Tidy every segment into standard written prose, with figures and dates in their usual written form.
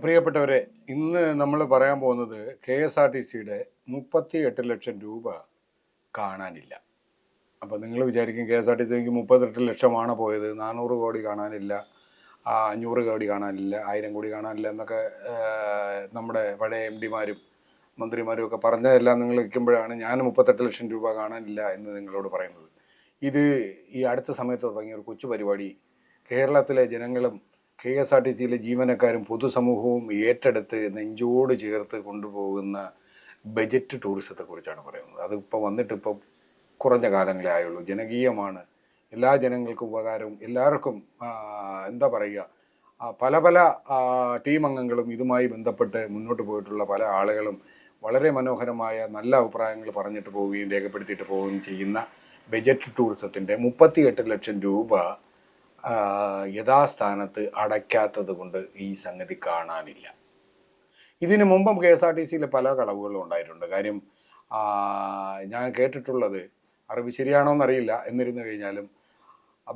പ്രിയപ്പെട്ടവരെ, ഇന്ന് നമ്മൾ പറയാൻ പോകുന്നത് KSRTCയുടെ 38 ലക്ഷം രൂപ കാണാനില്ല. അപ്പോൾ നിങ്ങൾ വിചാരിക്കും KSRTCക്ക് 38 ലക്ഷമാണ് പോയത്, 400 കോടി കാണാനില്ല, 500 കോടി കാണാനില്ല, 1000 കോടി കാണാനില്ല എന്നൊക്കെ നമ്മുടെ പഴയ MD-മാരും മന്ത്രിമാരും ഒക്കെ പറഞ്ഞതെല്ലാം നിങ്ങൾ വയ്ക്കുമ്പോഴാണ് ഞാൻ 38 ലക്ഷം രൂപ കാണാനില്ല എന്ന് നിങ്ങളോട് പറയുന്നത്. ഇത് ഈ അടുത്ത സമയത്ത് തുടങ്ങിയ ഒരു കൊച്ചു പരിപാടി കേരളത്തിലെ ജനങ്ങളും KSRTCയിലെ ജീവനക്കാരും പൊതുസമൂഹവും ഏറ്റെടുത്ത് നെഞ്ചോട് ചേർത്ത് കൊണ്ടുപോകുന്ന ബജറ്റ് ടൂറിസത്തെക്കുറിച്ചാണ് പറയുന്നത്. അതിപ്പോൾ വന്നിട്ടിപ്പോൾ കുറഞ്ഞ കാലങ്ങളേ ആയുള്ളൂ. ജനകീയമാണ്, എല്ലാ ജനങ്ങൾക്കും ഉപകാരവും, എല്ലാവർക്കും എന്താ പറയുക, പല പല ടീം അംഗങ്ങളും ഇതുമായി ബന്ധപ്പെട്ട് മുന്നോട്ട് പോയിട്ടുള്ള പല ആളുകളും വളരെ മനോഹരമായ നല്ല അഭിപ്രായങ്ങൾ പറഞ്ഞിട്ട് പോവുകയും രേഖപ്പെടുത്തിയിട്ട് പോവുകയും ചെയ്യുന്ന ബജറ്റ് ടൂറിസത്തിൻ്റെ 38 ലക്ഷം രൂപ യഥാസ്ഥാനത്ത് അടയ്ക്കാത്തത് കൊണ്ട് ഈ സംഗതി കാണാനില്ല. ഇതിനു മുമ്പും KSRTCയിൽ പല കളവുകളും ഉണ്ടായിട്ടുണ്ട്. കാര്യം ഞാൻ കേട്ടിട്ടുള്ളത്, അറിവ് ശരിയാണോ എന്നറിയില്ല, എന്നിരുന്നു കഴിഞ്ഞാലും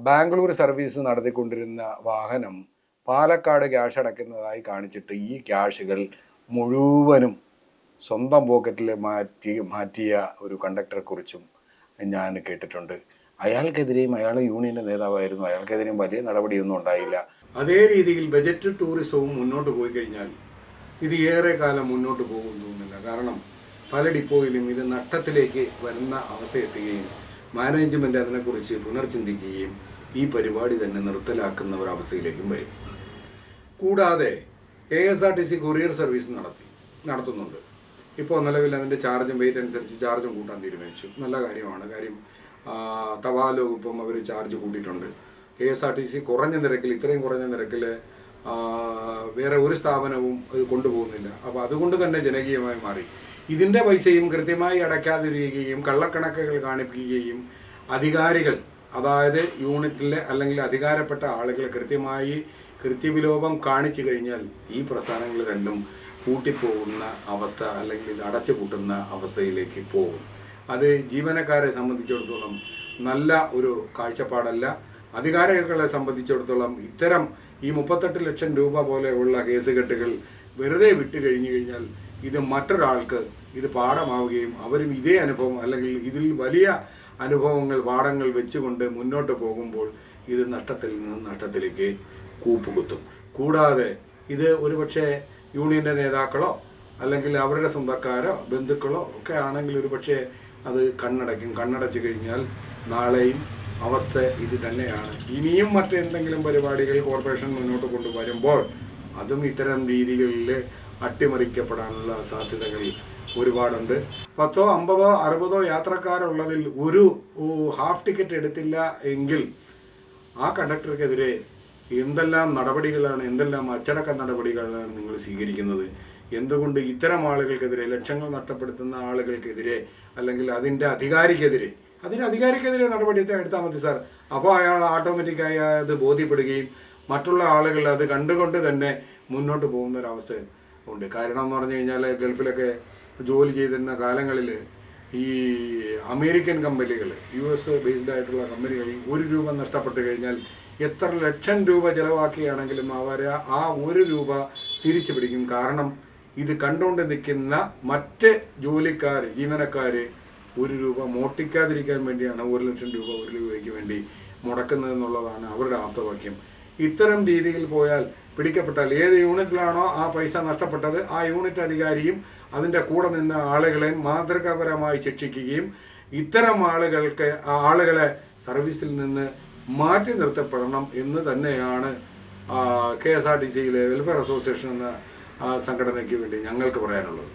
ബാംഗ്ലൂർ സർവീസ് നടത്തിക്കൊണ്ടിരുന്ന വാഹനം പാലക്കാട് ക്യാഷ് അടയ്ക്കുന്നതായി കാണിച്ചിട്ട് ഈ ക്യാഷുകൾ മുഴുവനും സ്വന്തം പോക്കറ്റിൽ മാറ്റിയ ഒരു കണ്ടക്ടറെക്കുറിച്ചും ഞാൻ കേട്ടിട്ടുണ്ട്. അയാൾക്കെതിരെയും, അയാൾ യൂണിയൻ്റെ നേതാവായിരുന്നു, അയാൾക്കെതിരെയും വലിയ നടപടിയൊന്നും ഉണ്ടായില്ല. അതേ രീതിയിൽ ബജറ്റ് ടൂറിസവും മുന്നോട്ട് പോയി കഴിഞ്ഞാൽ ഇത് ഏറെ കാലം മുന്നോട്ട് പോകും തോന്നുന്നില്ല. കാരണം പല ഡിപ്പോയിലും ഇത് നഷ്ടത്തിലേക്ക് വരുന്ന അവസ്ഥയെത്തുകയും മാനേജ്മെൻറ്റ് അതിനെക്കുറിച്ച് പുനർചിന്തിക്കുകയും ഈ പരിപാടി തന്നെ നിർത്തലാക്കുന്ന ഒരവസ്ഥയിലേക്കും വരും. കൂടാതെ KSRTC കൊറിയർ സർവീസ് നടത്തുന്നുണ്ട്. ഇപ്പോൾ നിലവിൽ അതിൻ്റെ ചാർജും വെയിറ്റ് അനുസരിച്ച് ചാർജും കൂട്ടാൻ തീരുമാനിച്ചു. നല്ല കാര്യമാണ്. കാര്യം തപാലോ ഇപ്പം അവർ ചാർജ് കൂട്ടിയിട്ടുണ്ട്. KSRTC കുറഞ്ഞ നിരക്കിൽ, ഇത്രയും കുറഞ്ഞ നിരക്കിൽ വേറെ ഒരു സ്ഥാപനവും ഇത് കൊണ്ടുപോകുന്നില്ല. അപ്പോൾ അതുകൊണ്ട് തന്നെ ജനകീയമായി മാറി. ഇതിൻ്റെ പൈസയും കൃത്യമായി അടയ്ക്കാതിരിക്കുകയും കള്ളക്കണക്കുകൾ കാണിക്കുകയും അധികാരികൾ, അതായത് യൂണിറ്റിലെ അല്ലെങ്കിൽ അധികാരപ്പെട്ട ആളുകൾ കൃത്യമായി കൃത്യവിലോപം കാണിച്ചു കഴിഞ്ഞാൽ ഈ പ്രസ്ഥാനങ്ങൾ രണ്ടും കൂട്ടിപ്പോകുന്ന അവസ്ഥ, അല്ലെങ്കിൽ ഇത് അടച്ചു പൂട്ടുന്ന അവസ്ഥയിലേക്ക് പോകും. അത് ജീവനക്കാരെ സംബന്ധിച്ചിടത്തോളം നല്ല ഒരു കാഴ്ചപ്പാടല്ല. അധികാരികളെ സംബന്ധിച്ചിടത്തോളം ഇത്തരം ഈ 38 ലക്ഷം രൂപ പോലെയുള്ള കേസുകെട്ടുകൾ വെറുതെ വിട്ട് കഴിഞ്ഞു കഴിഞ്ഞാൽ ഇത് മറ്റൊരാൾക്ക് ഇത് പാഠമാവുകയും അവരും ഇതേ അനുഭവം അല്ലെങ്കിൽ ഇതിൽ വലിയ അനുഭവങ്ങൾ, പാഠങ്ങൾ വെച്ചുകൊണ്ട് മുന്നോട്ട് പോകുമ്പോൾ ഇത് നഷ്ടത്തിൽ നിന്ന് നഷ്ടത്തിലേക്ക് കൂപ്പുകുത്തും. കൂടാതെ ഇത് ഒരുപക്ഷെ യൂണിയൻ്റെ നേതാക്കളോ അല്ലെങ്കിൽ അവരുടെ സ്വന്തക്കാരോ ബന്ധുക്കളോ ഒക്കെ ആണെങ്കിൽ ഒരുപക്ഷെ അത് കണ്ണടച്ചു കഴിഞ്ഞാൽ നാളെയും അവസ്ഥ ഇത് തന്നെയാണ്. ഇനിയും മറ്റെന്തെങ്കിലും പരിപാടികൾ കോർപ്പറേഷൻ മുന്നോട്ട് കൊണ്ടുവരുമ്പോൾ അതും ഇത്തരം രീതികളിൽ അട്ടിമറിക്കപ്പെടാനുള്ള സാധ്യതകൾ ഒരുപാടുണ്ട്. 10, 50, 60 യാത്രക്കാരുള്ളതിൽ ഒരു ഹാഫ് ടിക്കറ്റ് എടുത്തില്ല എങ്കിൽ ആ കണ്ടക്ടർക്കെതിരെ എന്തെല്ലാം നടപടികളാണ്, എന്തെല്ലാം അച്ചടക്ക നടപടികളാണ് നിങ്ങൾ സ്വീകരിക്കുന്നത്? എന്തുകൊണ്ട് ഇത്തരം ആളുകൾക്കെതിരെ, ലക്ഷങ്ങൾ നഷ്ടപ്പെടുത്തുന്ന ആളുകൾക്കെതിരെ അല്ലെങ്കിൽ അതിൻ്റെ അധികാരിക്കെതിരെ നടപടി എടുത്താൽ മതി സാർ. അപ്പോൾ അയാൾ ഓട്ടോമാറ്റിക്കായി അത് ബോധ്യപ്പെടുകയും മറ്റുള്ള ആളുകൾ അത് കണ്ടുകൊണ്ട് തന്നെ മുന്നോട്ട് പോകുന്നൊരവസ്ഥ ഉണ്ട്. കാരണം എന്ന് പറഞ്ഞു കഴിഞ്ഞാൽ ഗൾഫിലൊക്കെ ജോലി ചെയ്തിരുന്ന കാലങ്ങളിൽ ഈ അമേരിക്കൻ കമ്പനികൾ, US ബേസ്ഡ് ആയിട്ടുള്ള കമ്പനികൾ 1 രൂപ നഷ്ടപ്പെട്ട് കഴിഞ്ഞാൽ എത്ര ലക്ഷം രൂപ ചിലവാക്കിയാണെങ്കിലും അവർ ആ 1 രൂപ തിരിച്ചു പിടിക്കും. കാരണം ഇത് കണ്ടുകൊണ്ട് നിൽക്കുന്ന മറ്റ് ജീവനക്കാർ 1 രൂപ മോട്ടിക്കാതിരിക്കാൻ വേണ്ടിയാണ് 1 ലക്ഷം രൂപ 1 രൂപയ്ക്ക് വേണ്ടി മുടക്കുന്നതെന്നുള്ളതാണ് അവരുടെ ആപ്തവാക്യം. ഇത്തരം രീതിയിൽ പോയാൽ, പിടിക്കപ്പെട്ടാൽ, ഏത് യൂണിറ്റിലാണോ ആ പൈസ നഷ്ടപ്പെട്ടത് ആ യൂണിറ്റ് അധികാരിയും അതിൻ്റെ കൂടെ നിന്ന ആളുകളെയും മാതൃകാപരമായി ശിക്ഷിക്കുകയും ഇത്തരം ആളുകളെ സർവീസിൽ നിന്ന് മാറ്റി നിർത്തപ്പെടണം എന്ന് തന്നെയാണ് KSRTCയിലെ വെൽഫെയർ അസോസിയേഷൻ എന്ന സംഘടനയ്ക്ക് വേണ്ടി ഞങ്ങൾക്ക് പറയാനുള്ളത്.